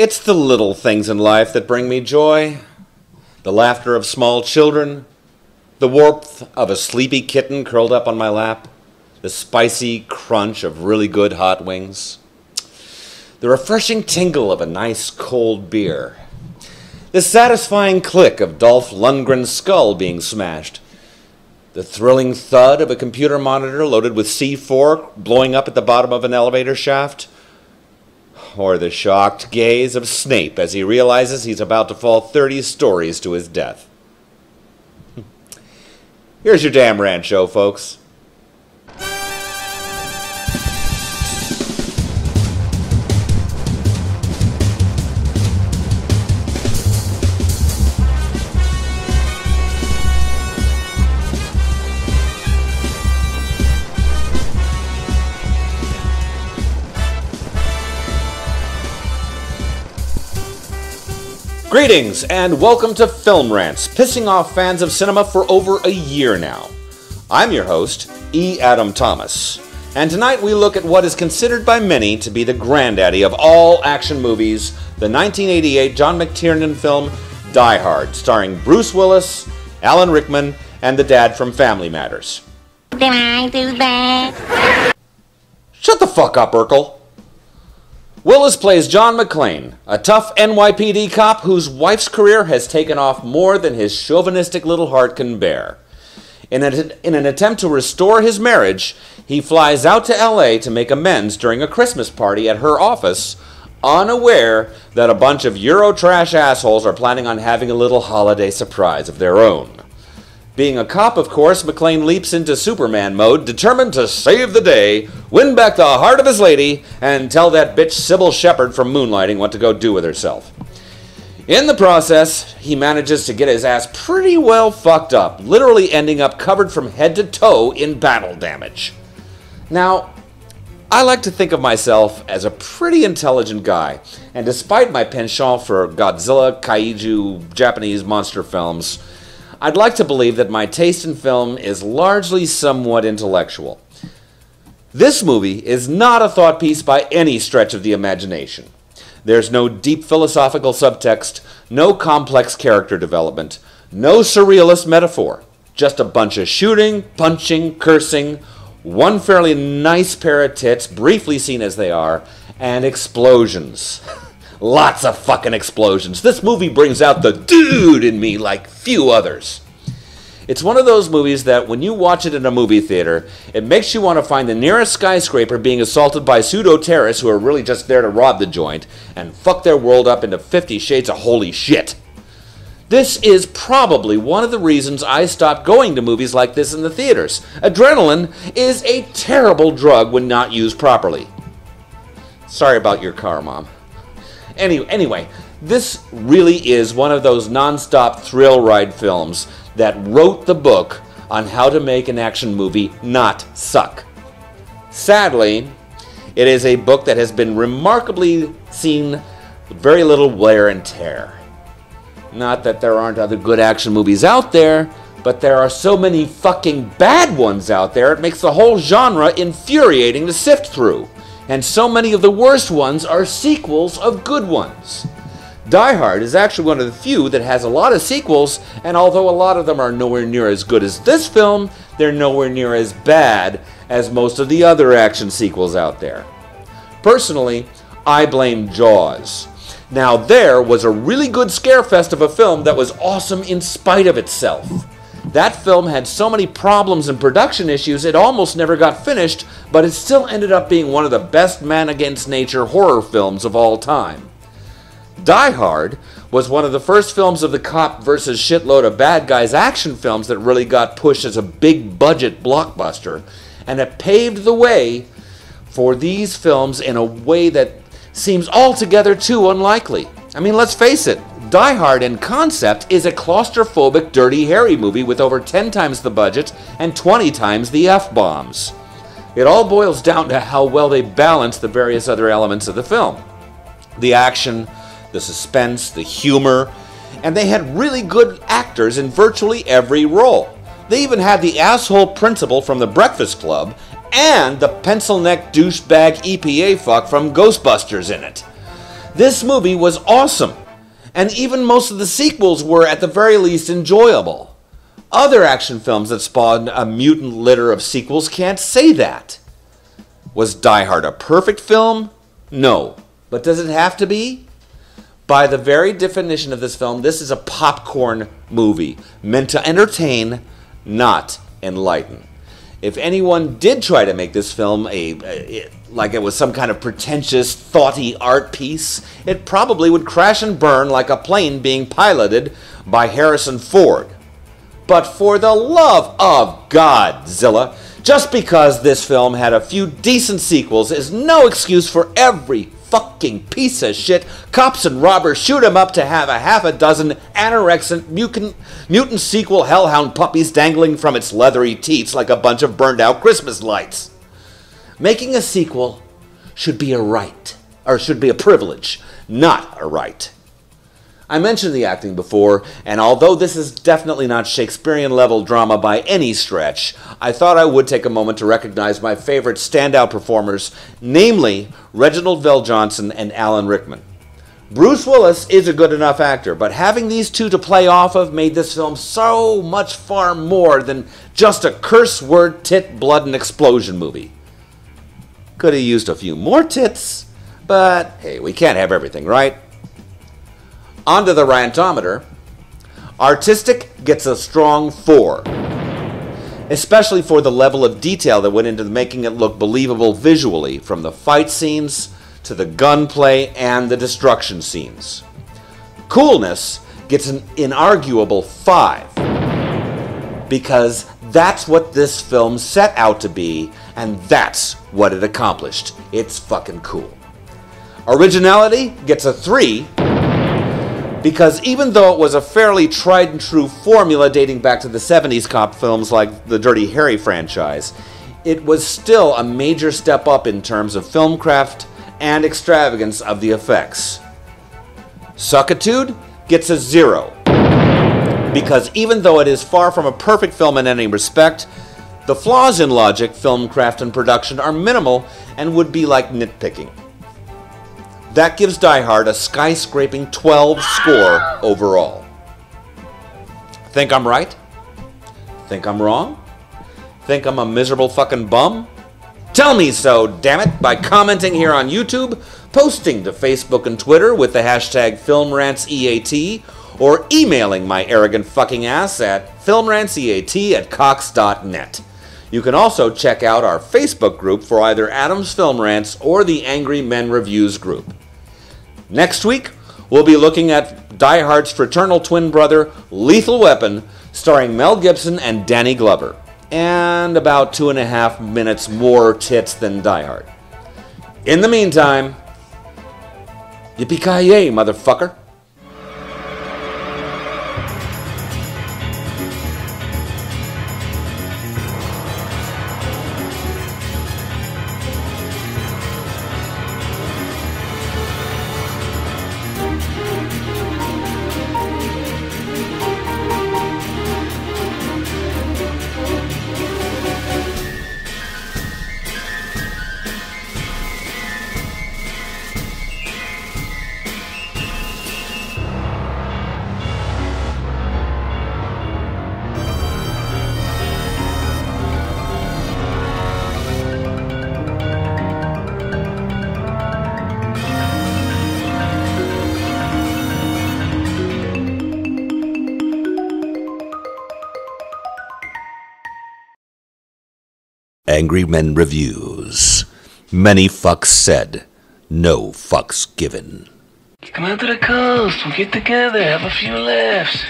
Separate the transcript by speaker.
Speaker 1: It's the little things in life that bring me joy. The laughter of small children, the warmth of a sleepy kitten curled up on my lap, the spicy crunch of really good hot wings, the refreshing tingle of a nice cold beer, the satisfying click of Dolph Lundgren's skull being smashed, the thrilling thud of a computer monitor loaded with C4 blowing up at the bottom of an elevator shaft, or the shocked gaze of Snape as he realizes he's about to fall 30 stories to his death. Here's your damn rant show, folks. Greetings and welcome to Film Rants, pissing off fans of cinema for over a year now. I'm your host, E. Adam Thomas, and tonight we look at what is considered by many to be the granddaddy of all action movies, the 1988 John McTiernan film Die Hard, starring Bruce Willis, Alan Rickman, and the dad from Family Matters.
Speaker 2: Did I do that?
Speaker 1: Shut the fuck up, Urkel. Willis plays John McClane, a tough NYPD cop whose wife's career has taken off more than his chauvinistic little heart can bear. In an attempt to restore his marriage, he flies out to LA to make amends during a Christmas party at her office, unaware that a bunch of Eurotrash assholes are planning on having a little holiday surprise of their own. Being a cop, of course, McClane leaps into Superman mode, determined to save the day, win back the heart of his lady, and tell that bitch Sybil Shepherd from Moonlighting what to go do with herself. In the process, he manages to get his ass pretty well fucked up, literally ending up covered from head to toe in battle damage. Now, I like to think of myself as a pretty intelligent guy, and despite my penchant for Godzilla, kaiju, Japanese monster films, I'd like to believe that my taste in film is largely somewhat intellectual. This movie is not a thought piece by any stretch of the imagination. There's no deep philosophical subtext, no complex character development, no surrealist metaphor. Just a bunch of shooting, punching, cursing, one fairly nice pair of tits, briefly seen as they are, and explosions. Lots of fucking explosions. This movie brings out the dude in me like few others. It's one of those movies that when you watch it in a movie theater, it makes you want to find the nearest skyscraper being assaulted by pseudo-terrorists who are really just there to rob the joint and fuck their world up into 50 shades of holy shit. This is probably one of the reasons I stopped going to movies like this in the theaters. Adrenaline is a terrible drug when not used properly. Sorry about your car, Mom. Anyway, this really is one of those non-stop thrill ride films that wrote the book on how to make an action movie not suck. Sadly, it is a book that has been remarkably seen with very little wear and tear. Not that there aren't other good action movies out there, but there are so many fucking bad ones out there, it makes the whole genre infuriating to sift through. And so many of the worst ones are sequels of good ones. Die Hard is actually one of the few that has a lot of sequels, and although a lot of them are nowhere near as good as this film, they're nowhere near as bad as most of the other action sequels out there. Personally, I blame Jaws. Now there was a really good scarefest of a film that was awesome in spite of itself. That film had so many problems and production issues it almost never got finished, but it still ended up being one of the best man-against-nature horror films of all time. Die Hard was one of the first films of the cop versus shitload of bad guys action films that really got pushed as a big-budget blockbuster, and it paved the way for these films in a way that seems altogether too unlikely. I mean, let's face it, Die Hard in concept is a claustrophobic, dirty, hairy movie with over 10 times the budget and 20 times the F-bombs. It all boils down to how well they balance the various other elements of the film. The action, the suspense, the humor, and they had really good actors in virtually every role. They even had the asshole principal from The Breakfast Club and the pencil-neck douchebag EPA fuck from Ghostbusters in it. This movie was awesome, and even most of the sequels were at the very least enjoyable. Other action films that spawned a mutant litter of sequels can't say that. Was Die Hard a perfect film? No. But does it have to be? By the very definition of this film, this is a popcorn movie, meant to entertain, not enlighten. If anyone did try to make this film like it was some kind of pretentious, thoughty art piece, it probably would crash and burn like a plane being piloted by Harrison Ford. But for the love of Godzilla, just because this film had a few decent sequels is no excuse for every fucking piece of shit cops and robbers shoot 'em up to have a half a dozen anorexic mutant sequel hellhound puppies dangling from its leathery teats like a bunch of burned out Christmas lights. Making a sequel should be a right, or should be a privilege, not a right. I mentioned the acting before, and although this is definitely not Shakespearean-level drama by any stretch, I thought I would take a moment to recognize my favorite standout performers, namely Reginald VelJohnson and Alan Rickman. Bruce Willis is a good enough actor, but having these two to play off of made this film so much far more than just a curse word, tit, blood, and explosion movie. Could have used a few more tits, but hey, we can't have everything, right? Onto the rantometer. Artistic gets a strong 4, especially for the level of detail that went into making it look believable visually, from the fight scenes to the gunplay and the destruction scenes. Coolness gets an inarguable 5, because that's what this film set out to be, and that's what it accomplished. It's fucking cool. Originality gets a 3, because even though it was a fairly tried and true formula dating back to the 70s cop films like the Dirty Harry franchise, it was still a major step up in terms of film craft and extravagance of the effects. Suckitude gets a 0, because even though it is far from a perfect film in any respect, the flaws in logic, film craft, and production are minimal and would be like nitpicking. That gives Die Hard a skyscraping 12 score overall. Think I'm right? Think I'm wrong? Think I'm a miserable fucking bum? Tell me so, damn it, by commenting here on YouTube, posting to Facebook and Twitter with the hashtag FilmRantsEAT, or emailing my arrogant fucking ass at filmrantseat@cox.net. You can also check out our Facebook group for either Adam's Film Rants or the Angry Men Reviews group. Next week, we'll be looking at Die Hard's fraternal twin brother, Lethal Weapon, starring Mel Gibson and Danny Glover, and about 2.5 minutes more tits than Die Hard. In the meantime, yippee-ki-yay, motherfucker. Angry Men Reviews. Many fucks said, no fucks given.
Speaker 3: Come out to the coast, we'll get together, have a few laughs.